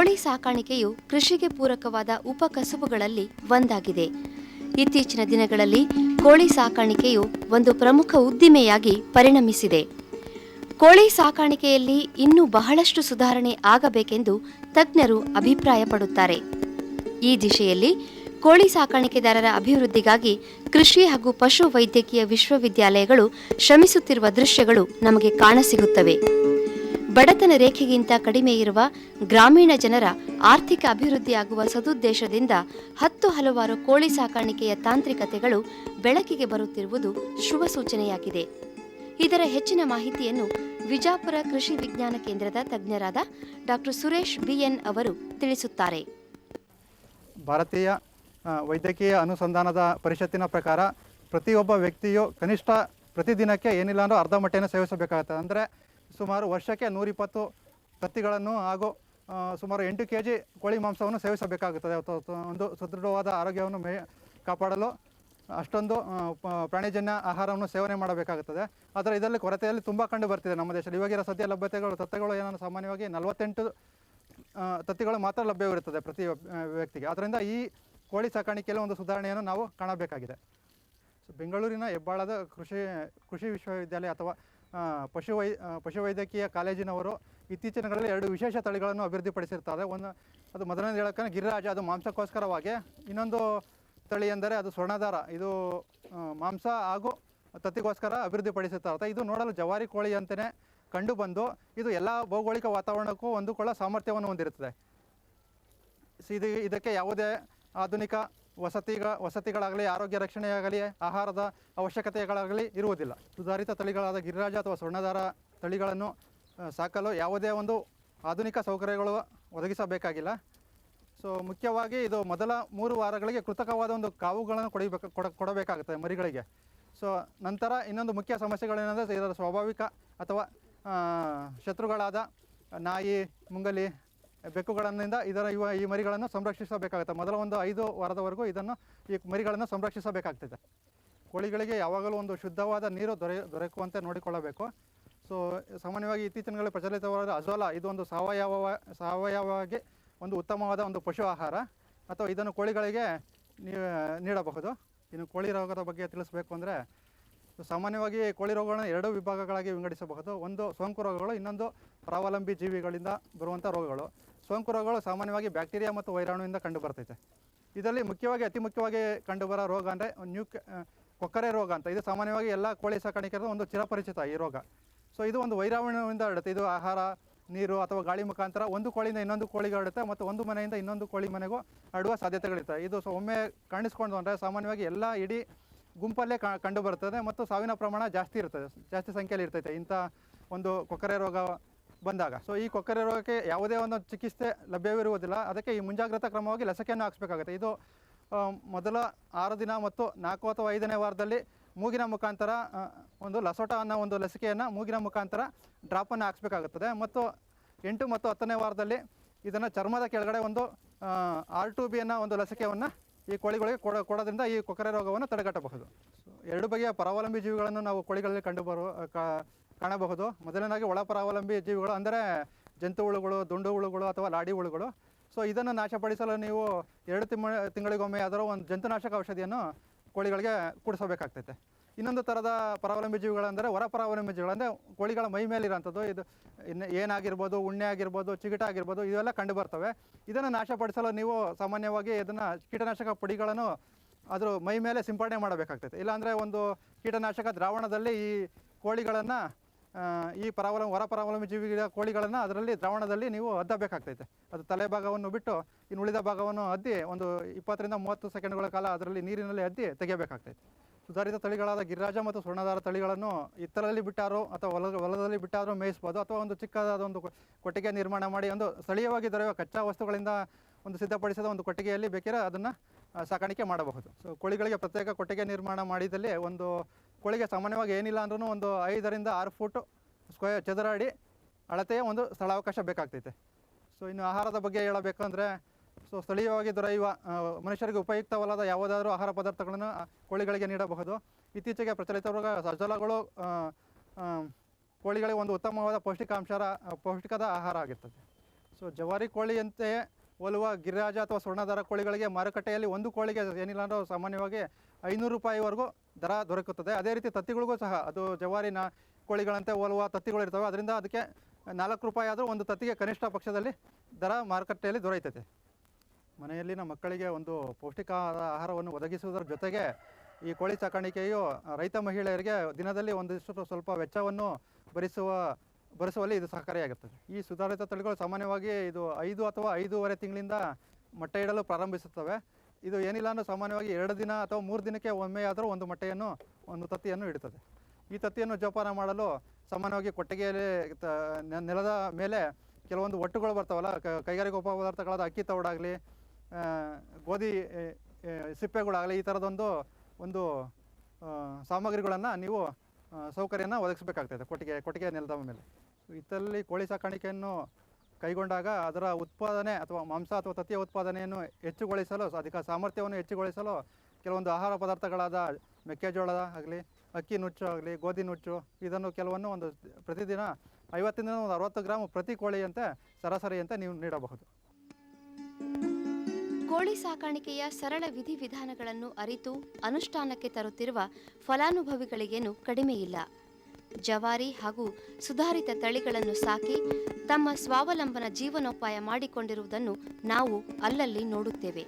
ಕೋಳಿ ಸಾಕಾಣಿಕೆಯು ಕೃಷಿಗೆ ಪೂರಕವಾದ ಉಪಕಸುಬುಗಳಲ್ಲಿ ಒಂದಾಗಿದೆ. ಇತ್ತೀಚಿನ ದಿನಗಳಲ್ಲಿ ಕೋಳಿ ಸಾಕಾಣಿಕೆಯು ಒಂದು ಪ್ರಮುಖ ಉದ್ದಿಮೆಯಾಗಿ ಪರಿಣಮಿಸಿದೆ. ಕೋಳಿ ಸಾಕಾಣಿಕೆಯಲ್ಲಿ ಇನ್ನೂ ಬಹಳಷ್ಟು ಸುಧಾರಣೆ ಆಗಬೇಕೆಂದು ತಜ್ಞರು ಅಭಿಪ್ರಾಯಪಡುತ್ತಾರೆ. ಈ ದಿಶೆಯಲ್ಲಿ ಕೋಳಿ ಸಾಕಾಣಿಕೆದಾರರ ಅಭಿವೃದ್ಧಿಗಾಗಿ ಕೃಷಿ ಹಾಗೂ ಪಶು ವೈದ್ಯಕೀಯ ವಿಶ್ವವಿದ್ಯಾಲಯಗಳು ಶ್ರಮಿಸುತ್ತಿರುವ ದೃಶ್ಯಗಳು ನಮಗೆ ಕಾಣಸಿಗುತ್ತವೆ. ಬಡತನ ರೇಖೆಗಿಂತ ಕಡಿಮೆ ಇರುವ ಗ್ರಾಮೀಣ ಜನರ ಆರ್ಥಿಕ ಅಭಿವೃದ್ಧಿಯಾಗುವ ಸದುದ್ದೇಶದಿಂದ ಹಲವಾರು ಕೋಳಿ ಸಾಕಾಣಿಕೆಯ ತಾಂತ್ರಿಕತೆಗಳು ಬೆಳಕಿಗೆ ಬರುತ್ತಿರುವುದು ಶುಭ ಸೂಚನೆಯಾಗಿದೆ. ಇದರ ಹೆಚ್ಚಿನ ಮಾಹಿತಿಯನ್ನು ವಿಜಾಪುರ ಕೃಷಿ ವಿಜ್ಞಾನ ಕೇಂದ್ರದ ತಜ್ಞರಾದ ಡಾಕ್ಟರ್ ಸುರೇಶ್ ಬಿಎನ್ ಅವರು ತಿಳಿಸುತ್ತಾರೆ. ಭಾರತೀಯ ವೈದ್ಯಕೀಯ ಅನುಸಂಧಾನದ ಪರಿಷತ್ತಿನ ಪ್ರಕಾರ ಪ್ರತಿಯೊಬ್ಬ ವ್ಯಕ್ತಿಯು ಕನಿಷ್ಠ ಪ್ರತಿದಿನಕ್ಕೆ ಏನಿಲ್ಲ ಅಂದರೂ ಅರ್ಧ ಮೊಟ್ಟೆಯನ್ನು ಸೇವಿಸಬೇಕಾಗುತ್ತದೆ. ಅಂದರೆ ಸುಮಾರು ವರ್ಷಕ್ಕೆ 120 ತತ್ತಿಗಳನ್ನು ಹಾಗೂ ಸುಮಾರು 8 kg ಕೋಳಿ ಮಾಂಸವನ್ನು ಸೇವಿಸಬೇಕಾಗುತ್ತದೆ. ಒಂದು ಸುದೃಢವಾದ ಆರೋಗ್ಯವನ್ನು ಕಾಪಾಡಲು ಅಷ್ಟೊಂದು ಪ್ರಾಣಿಜನ್ಯ ಆಹಾರವನ್ನು ಸೇವನೆ ಮಾಡಬೇಕಾಗುತ್ತದೆ. ಆದರೆ ಇದರಲ್ಲಿ ಕೊರತೆಯಲ್ಲಿ ತುಂಬ ಕಂಡು ಬರ್ತಿದೆ ನಮ್ಮ ದೇಶದಲ್ಲಿ. ಇವಾಗಿರೋ ಸದ್ಯ ಲಭ್ಯತೆಗಳು ತತ್ತೆಗಳು ಏನನ್ನು ಸಾಮಾನ್ಯವಾಗಿ 48 ತತ್ತಿಗಳು ಮಾತ್ರ ಲಭ್ಯವಿರುತ್ತದೆ ಪ್ರತಿ ವ್ಯಕ್ತಿಗೆ. ಆದ್ದರಿಂದ ಈ ಕೋಳಿ ಸಾಕಾಣಿಕೆಯಲ್ಲಿ ಒಂದು ಸುಧಾರಣೆಯನ್ನು ನಾವು ಕಾಣಬೇಕಾಗಿದೆ. ಬೆಂಗಳೂರಿನ ಹೆಬ್ಬಾಳದ ಕೃಷಿ ವಿಶ್ವವಿದ್ಯಾಲಯ ಅಥವಾ ಪಶುವೈದ್ಯಕೀಯ ಕಾಲೇಜಿನವರು ಇತ್ತೀಚಿನ ದಿನಗಳಲ್ಲಿ 2 ವಿಶೇಷ ತಳಿಗಳನ್ನು ಅಭಿವೃದ್ಧಿಪಡಿಸಿರ್ತಾರೆ. ಅದು ಮೊದಲನೇ ಹೇಳೋಕ್ಕೆ ಗಿರಿರಾಜ, ಅದು ಮಾಂಸಕ್ಕೋಸ್ಕರವಾಗಿ. ಇನ್ನೊಂದು ತಳಿ ಎಂದರೆ ಅದು ಸ್ವರ್ಣಧಾರ, ಇದು ಮಾಂಸ ಹಾಗೂ ತತ್ತಿಗೋಸ್ಕರ ಅಭಿವೃದ್ಧಿಪಡಿಸಿರ್ತಾರೆ. ಇದು ನೋಡಲು ಜವಾರಿ ಕೋಳಿ ಅಂತಲೇ ಕಂಡು ಬಂದು ಇದು ಎಲ್ಲ ಭೌಗೋಳಿಕ ವಾತಾವರಣಕ್ಕೂ ಹೊಂದಿಕೊಳ್ಳೋ ಸಾಮರ್ಥ್ಯವನ್ನು ಹೊಂದಿರುತ್ತದೆ. ಇದಕ್ಕೆ ಯಾವುದೇ ಆಧುನಿಕ ವಸತಿಗಳಾಗಲಿ, ಆರೋಗ್ಯ ರಕ್ಷಣೆಯಾಗಲಿ, ಆಹಾರದ ಅವಶ್ಯಕತೆಗಳಾಗಲಿ ಇರುವುದಿಲ್ಲ. ಸುಧಾರಿತ ತಳಿಗಳಾದ ಗಿರಿರಾಜ ಅಥವಾ ಸ್ವರ್ಣಧಾರ ತಳಿಗಳನ್ನು ಸಾಕಲು ಯಾವುದೇ ಒಂದು ಆಧುನಿಕ ಸೌಕರ್ಯಗಳು ಒದಗಿಸಬೇಕಾಗಿಲ್ಲ. ಸೊ ಮುಖ್ಯವಾಗಿ ಇದು ಮೊದಲ 3 ವಾರಗಳಿಗೆ ಕೃತಕವಾದ ಒಂದು ಕಾವುಗಳನ್ನು ಕೊಡಬೇಕಾಗುತ್ತದೆ ಮರಿಗಳಿಗೆ. ಸೊ ನಂತರ ಇನ್ನೊಂದು ಮುಖ್ಯ ಸಮಸ್ಯೆಗಳೇನೆಂದರೆ ಇದರ ಸ್ವಾಭಾವಿಕ ಅಥವಾ ಶತ್ರುಗಳಾದ ನಾಯಿ, ಮುಂಗಲಿ, ಬೆಕ್ಕುಗಳಿಂದ ಈ ಮರಿಗಳನ್ನು ಸಂರಕ್ಷಿಸಬೇಕಾಗುತ್ತೆ. ಮೊದಲ ಒಂದು 5 ವಾರದವರೆಗೂ ಈ ಮರಿಗಳನ್ನು ಸಂರಕ್ಷಿಸಬೇಕಾಗ್ತದೆ. ಕೋಳಿಗಳಿಗೆ ಯಾವಾಗಲೂ ಒಂದು ಶುದ್ಧವಾದ ನೀರು ದೊರಕುವಂತೆ ನೋಡಿಕೊಳ್ಳಬೇಕು. ಸೊ ಸಾಮಾನ್ಯವಾಗಿ ಇತ್ತೀಚಿನ ಪ್ರಚಲಿತವಾದ ಅಜೋಲಾ, ಇದು ಒಂದು ಸಾವಯವವಾಗಿ ಒಂದು ಉತ್ತಮವಾದ ಒಂದು ಪಶು ಆಹಾರ ಅಥವಾ ಇದನ್ನು ಕೋಳಿಗಳಿಗೆ ನೀಡಬಹುದು. ಇನ್ನು ಕೋಳಿ ರೋಗದ ಬಗ್ಗೆ ತಿಳಿಸಬೇಕು ಅಂದರೆ ಸಾಮಾನ್ಯವಾಗಿ ಕೋಳಿ ರೋಗಗಳನ್ನು 2 ವಿಭಾಗಗಳಾಗಿ ವಿಂಗಡಿಸಬಹುದು. ಒಂದು ಸೋಂಕು ರೋಗಗಳು, ಇನ್ನೊಂದು ಪರಾವಲಂಬಿ ಜೀವಿಗಳಿಂದ ಬರುವಂಥ ರೋಗಗಳು. ಸೋಂಕು ರೋಗಗಳು ಸಾಮಾನ್ಯವಾಗಿ ಬ್ಯಾಕ್ಟೀರಿಯಾ ಮತ್ತು ವೈರಾಣುವಿಂದ ಕಂಡು ಬರ್ತೈತೆ. ಇದರಲ್ಲಿ ಅತಿ ಮುಖ್ಯವಾಗಿ ಕಂಡುಬರೋ ರೋಗ ಅಂದರೆ ಕೊಕ್ಕರೆ ರೋಗ ಅಂತ. ಇದು ಸಾಮಾನ್ಯವಾಗಿ ಎಲ್ಲ ಕೋಳಿ ಸಾಕಾಣಿಕೆಯರು ಒಂದು ಚಿರಪರಿಚಿತ ಈ ರೋಗ. ಸೊ ಇದು ಒಂದು ವೈರಾಣುವಿಂದ ಹರಡುತ್ತೆ. ಇದು ಆಹಾರ, ನೀರು ಅಥವಾ ಗಾಳಿ ಮುಖಾಂತರ ಒಂದು ಕೋಳಿಯಿಂದ ಇನ್ನೊಂದು ಕೋಳಿಗೆ ಹರಡುತ್ತೆ ಮತ್ತು ಒಂದು ಮನೆಯಿಂದ ಇನ್ನೊಂದು ಕೋಳಿ ಮನೆಗೂ ಹರಡುವ ಸಾಧ್ಯತೆಗಳಿರ್ತವೆ. ಇದು ಒಮ್ಮೆ ಕಾಣಿಸ್ಕೊಂಡು ಅಂದರೆ ಸಾಮಾನ್ಯವಾಗಿ ಎಲ್ಲ ಇಡೀ ಗುಂಪಲ್ಲೇ ಕಂಡು ಬರ್ತದೆ ಮತ್ತು ಸಾವಿನ ಪ್ರಮಾಣ ಜಾಸ್ತಿ ಸಂಖ್ಯೆಯಲ್ಲಿ ಇರ್ತೈತೆ ಇಂಥ ಒಂದು ಕೊಕ್ಕರೆ ರೋಗ ಬಂದಾಗ. ಸೊ ಈ ಕೊಕ್ಕರೆ ರೋಗಕ್ಕೆ ಯಾವುದೇ ಒಂದು ಚಿಕಿತ್ಸೆ ಲಭ್ಯವಿರುವುದಿಲ್ಲ. ಅದಕ್ಕೆ ಈ ಮುಂಜಾಗ್ರತಾ ಕ್ರಮವಾಗಿ ಲಸಿಕೆಯನ್ನು ಹಾಕಿಸ್ಬೇಕಾಗುತ್ತೆ. ಇದು ಮೊದಲ 6 ದಿನ ಮತ್ತು 4 ಅಥವಾ 5ನೇ ವಾರದಲ್ಲಿ ಮೂಗಿನ ಮುಖಾಂತರ ಒಂದು ಲಸೋಟ ಅನ್ನೋ ಒಂದು ಲಸಿಕೆಯನ್ನು ಮೂಗಿನ ಮುಖಾಂತರ ಡ್ರಾಪನ್ನು ಹಾಕಿಸ್ಬೇಕಾಗುತ್ತದೆ. ಮತ್ತು 8 ಮತ್ತು 10ನೇ ವಾರದಲ್ಲಿ ಇದನ್ನು ಚರ್ಮದ ಕೆಳಗಡೆ ಒಂದು R2B ಅನ್ನೋ ಒಂದು ಲಸಿಕೆಯನ್ನು ಈ ಕೋಳಿಗಳಿಗೆ ಕೊಡೋದ್ರಿಂದ ಈ ಕೊಕ್ಕರೆ ರೋಗವನ್ನು ತಡೆಗಟ್ಟಬಹುದು. 2 ಬಗೆಯ ಪರಾವಲಂಬಿ ಜೀವಿಗಳನ್ನು ನಾವು ಕೋಳಿಗಳಲ್ಲಿ ಕಾಣಬಹುದು. ಮೊದಲನೇದಾಗಿ ಒಳ ಪರಾವಲಂಬಿ ಜೀವಿಗಳು ಅಂದರೆ ಜಂತು ಹುಳುಗಳು, ದುಂಡು ಹುಳುಗಳು ಅಥವಾ ಲಾಡಿ ಹುಳುಗಳು. ಸೊ ಇದನ್ನು ನಾಶಪಡಿಸಲು ನೀವು 2 ತಿಂಗಳಿಗೊಮ್ಮೆ ಅದರ ಒಂದು ಜಂತುನಾಶಕ ಔಷಧಿಯನ್ನು ಕೋಳಿಗಳಿಗೆ ಕುಡಿಸಬೇಕಾಗ್ತೈತೆ. ಇನ್ನೊಂದು ಥರದ ಪರಾವಲಂಬಿ ಜೀವಿಗಳೆಂದರೆ ಹೊರ ಪರಾವಲಂಬಿ ಜೀವಿಗಳು, ಅಂದರೆ ಕೋಳಿಗಳ ಮೈ ಮೇಲಿರೋಂಥದ್ದು. ಇದು ಏನಾಗಿರ್ಬೋದು, ಉಣ್ಣೆ ಆಗಿರ್ಬೋದು, ಚಿಗಟ ಆಗಿರ್ಬೋದು, ಇವೆಲ್ಲ ಕಂಡು ಬರ್ತವೆ. ಇದನ್ನು ನಾಶಪಡಿಸಲು ನೀವು ಸಾಮಾನ್ಯವಾಗಿ ಇದನ್ನು ಕೀಟನಾಶಕ ಪುಡಿಗಳನ್ನು ಅದ್ರ ಮೈ ಮೇಲೆ ಸಿಂಪಡಣೆ ಮಾಡಬೇಕಾಗ್ತೈತೆ. ಇಲ್ಲಾಂದರೆ ಒಂದು ಕೀಟನಾಶಕ ದ್ರಾವಣದಲ್ಲಿ ಈ ಕೋಳಿಗಳನ್ನು ಈ ಹೊರ ಪರಾವಲಂಬಿ ಜೀವಿಗಳ ಕೋಳಿಗಳನ್ನು ಅದರಲ್ಲಿ ದ್ರಾವಣದಲ್ಲಿ ನೀವು ಅದ್ದಬೇಕಾಗ್ತೈತೆ. ಅದು ತಲೆ ಭಾಗವನ್ನು ಬಿಟ್ಟು ಇನ್ನು ಉಳಿದ ಭಾಗವನ್ನು ಅದ್ದಿ ಒಂದು 20 ರಿಂದ 30 ಸೆಕೆಂಡ್ಗಳ ಕಾಲ ಅದರಲ್ಲಿ ನೀರಿನಲ್ಲಿ ಅದ್ದಿ ತೆಗೆಯಬೇಕಾಗ್ತೈತೆ. ಸುಧಾರಿತ ತಳಿಗಳಾದ ಗಿರಿರಾಜ ಮತ್ತು ಸ್ವರ್ಣಧಾರ ತಳಿಗಳನ್ನು ಹಿತ್ತಲಲ್ಲಿ ಬಿಟ್ಟಾರೋ ಅಥವಾ ಹೊಲದಲ್ಲಿ ಬಿಟ್ಟಾದರೂ ಮೇಯಿಸ್ಬೋದು. ಅಥವಾ ಒಂದು ಚಿಕ್ಕದಾದ ಒಂದು ಕೊಟ್ಟಿಗೆ ನಿರ್ಮಾಣ ಮಾಡಿ ಒಂದು ಸ್ಥಳೀಯವಾಗಿ ದೊರೆಯುವ ಕಚ್ಚಾ ವಸ್ತುಗಳಿಂದ ಒಂದು ಸಿದ್ಧಪಡಿಸಿದ ಒಂದು ಕೊಟ್ಟಿಗೆಯಲ್ಲಿ ಬೇಕಿದ್ರೆ ಅದನ್ನು ಸಾಕಾಣಿಕೆ ಮಾಡಬಹುದು. ಸೊ ಕೋಳಿಗಳಿಗೆ ಪ್ರತ್ಯೇಕ ಕೊಟ್ಟಿಗೆ ನಿರ್ಮಾಣ ಮಾಡಿದಲ್ಲಿ ಒಂದು ಕೋಳಿಗೆ ಸಾಮಾನ್ಯವಾಗಿ ಏನಿಲ್ಲ ಅಂದ್ರೂ ಒಂದು 5 ರಿಂದ 6 ಫೂಟ್ ಚದರ ಅಡಿ ಅಳತೆಯ ಒಂದು ಸ್ಥಳಾವಕಾಶ ಬೇಕಾಗ್ತೈತೆ. ಸೊ ಇನ್ನು ಆಹಾರದ ಬಗ್ಗೆ ಹೇಳಬೇಕಂದ್ರೆ ಸ್ಥಳೀಯವಾಗಿ ದೊರೆಯುವ ಮನುಷ್ಯರಿಗೆ ಉಪಯುಕ್ತವಲ್ಲದ ಯಾವುದಾದ್ರೂ ಆಹಾರ ಪದಾರ್ಥಗಳನ್ನು ಕೋಳಿಗಳಿಗೆ ನೀಡಬಹುದು. ಇತ್ತೀಚೆಗೆ ಪ್ರಚಲಿತವಾದ ಅಜೋಲಾಗಳು ಕೋಳಿಗಳಿಗೆ ಒಂದು ಉತ್ತಮವಾದ ಪೌಷ್ಟಿಕದ ಆಹಾರ ಆಗಿರ್ತದೆ. ಸೊ ಜವಾರಿ ಕೋಳಿಯಂತೆಯೇ ಹೋಲುವ ಗಿರಿರಾಜ ಅಥವಾ ಸ್ವರ್ಣಧಾರ ಕೋಳಿಗಳಿಗೆ ಮಾರುಕಟ್ಟೆಯಲ್ಲಿ ಒಂದು ಕೋಳಿಗೆ ಏನಿಲ್ಲ ಅಂದರೂ ಸಾಮಾನ್ಯವಾಗಿ 500 ರೂಪಾಯಿವರೆಗೂ ದರ ದೊರಕುತ್ತದೆ. ಅದೇ ರೀತಿ ತತ್ತಿಗಳಿಗೂ ಸಹ ಅದು ಜವಾರಿನ ಕೋಳಿಗಳಂತೆ ಹೋಲುವ ತತ್ತಿಗಳು ಇರ್ತವೆ, ಅದರಿಂದ ಅದಕ್ಕೆ 4 ರೂಪಾಯಿ ಆದರೂ ಒಂದು ತತ್ತಿಗೆ ಕನಿಷ್ಠ ಪಕ್ಷದಲ್ಲಿ ದರ ಮಾರುಕಟ್ಟೆಯಲ್ಲಿ ದೊರೆಯುತ್ತದೆ. ಮನೆಯಲ್ಲಿನ ಮಕ್ಕಳಿಗೆ ಒಂದು ಪೌಷ್ಟಿಕ ಆಹಾರವನ್ನು ಒದಗಿಸುವುದರ ಜೊತೆಗೆ ಈ ಕೋಳಿ ಸಾಕಾಣಿಕೆಯು ರೈತ ಮಹಿಳೆಯರಿಗೆ ದಿನದಲ್ಲಿ ಒಂದಿಷ್ಟು ಸ್ವಲ್ಪ ವೆಚ್ಚವನ್ನು ಭರಿಸುವಲ್ಲಿ ಇದು ಸಹಕಾರಿಯಾಗುತ್ತದೆ. ಈ ಸುಧಾರಿತ ತಳಿಗಳು ಸಾಮಾನ್ಯವಾಗಿ ಇದು 5 ಅಥವಾ 5.5 ತಿಂಗಳಿಂದ ಮೊಟ್ಟೆ ಇಡಲು ಪ್ರಾರಂಭಿಸುತ್ತವೆ. ಇದು ಏನಿಲ್ಲ ಅಂದರೆ ಸಾಮಾನ್ಯವಾಗಿ 2 ದಿನ ಅಥವಾ 3 ದಿನಕ್ಕೆ ಒಮ್ಮೆಯಾದರೂ ಒಂದು ತತ್ತಿಯನ್ನು ಇಡುತ್ತದೆ. ಈ ತತ್ತಿಯನ್ನು ಜೋಪಾನ ಮಾಡಲು ಸಾಮಾನ್ಯವಾಗಿ ಕೊಟ್ಟಿಗೆಯಲ್ಲಿ ನೆಲದ ಮೇಲೆ ಕೆಲವೊಂದು ಒಟ್ಟುಗಳು ಬರ್ತಾವಲ್ಲ, ಕೈಗಾರಿಕಾ ಉಪ ಪದಾರ್ಥಗಳಾದ ಅಕ್ಕಿ ತೌಡಾಗಲಿ, ಗೋಧಿ ಸಿಪ್ಪೆಗಳಾಗಲಿ, ಈ ಥರದೊಂದು ಸಾಮಗ್ರಿಗಳನ್ನು ನೀವು ಸೌಕರ್ಯನ ಒದಗಿಸಬೇಕಾಗ್ತದೆ ಕೊಟ್ಟಿಗೆ ನೆಲದ ಮೇಲೆ. ಇದರಲ್ಲಿ ಕೋಳಿ ಸಾಕಾಣಿಕೆಯನ್ನು ಕೈಗೊಂಡಾಗ ಅದರ ಉತ್ಪಾದನೆ ಅಥವಾ ಮಾಂಸ ಅಥವಾ ತತ್ತಿಯ ಉತ್ಪಾದನೆಯನ್ನು ಹೆಚ್ಚುಗೊಳಿಸಲು, ಅದಕ್ಕೆ ಸಾಮರ್ಥ್ಯವನ್ನು ಹೆಚ್ಚುಗೊಳಿಸಲು ಕೆಲವೊಂದು ಆಹಾರ ಪದಾರ್ಥಗಳಾದ ಮೆಕ್ಕೆಜೋಳ ಆಗಲಿ, ಅಕ್ಕಿ ನುಚ್ಚು ಆಗಲಿ, ಗೋಧಿ ನುಚ್ಚು, ಇದನ್ನು ಕೆಲವನ್ನು ಪ್ರತಿದಿನ 50ರಿಂದ 60 ಗ್ರಾಮ್ ಪ್ರತಿ ಕೋಳಿಯಂತೆ ಸರಾಸರಿಯಂತೆ ನೀವು ನೀಡಬಹುದು. ಕೋಳಿ ಸಾಕಾಣಿಕೆಯ ಸರಳ ವಿಧಿವಿಧಾನಗಳನ್ನು ಅರಿತು ಅನುಷ್ಠಾನಕ್ಕೆ ತರುತ್ತಿರುವ ಫಲಾನುಭವಿಗಳಿಗೇನು ಕಡಿಮೆಯಿಲ್ಲ. ಜವಾರಿ ಹಾಗೂ ಸುಧಾರಿತ ತಳಿಗಳನ್ನು ಸಾಕಿ ತಮ್ಮ ಸ್ವಾವಲಂಬನ ಜೀವನೋಪಾಯ ಮಾಡಿಕೊಂಡಿರುವುದನ್ನು ನಾವು ಅಲ್ಲಲ್ಲಿ ನೋಡುತ್ತೇವೆ.